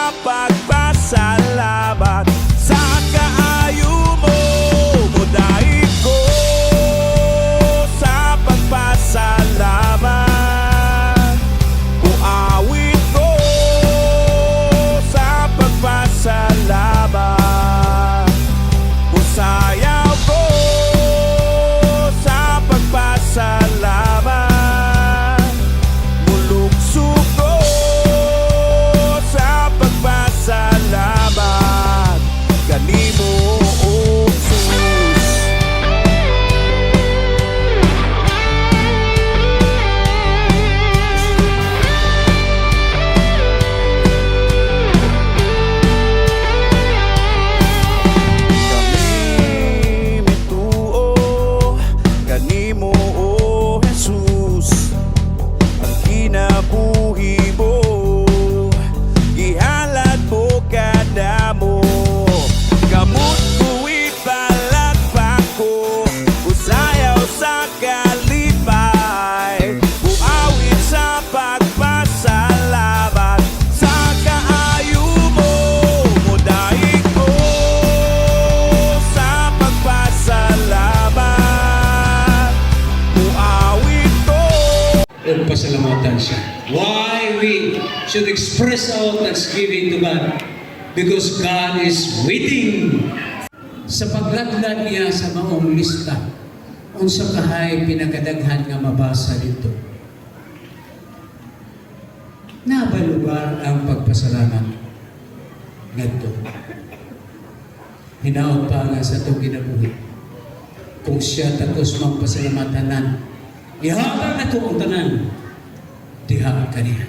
sa pagpasalamat sa kaayo mo. Mudaig ko sa pagpasalamat. Uawit ko sa pagpasalamat. Usayaw ko sa pagpasalamat. Mulugso ko sa pagpasalamat. Kanimo, O Jesus. Kami mituo kanimo, O Jesus. Ang kinabuhi mo gihalad mo kadamo. Kamot buwit balat pa ko, usayaw sa kalipay. Uawit sa pagpasalamat sa kaayo mo. Mudaig ko sa pagpasalamat. Uawit ko. Pasalamatan siya. Why we should express our thanksgiving to God? Because God is waiting. Sa pagladlad niya sa maong lista, unsa kahay pinakadaghan nga mabasa dito. Nabalugar ang pagpasalamat ngadto. Hinaot pa nga sa itong kinabuhi. Kung siya tatos magpasalamatanan, ihatag na ko ang tanan, diha kaniya.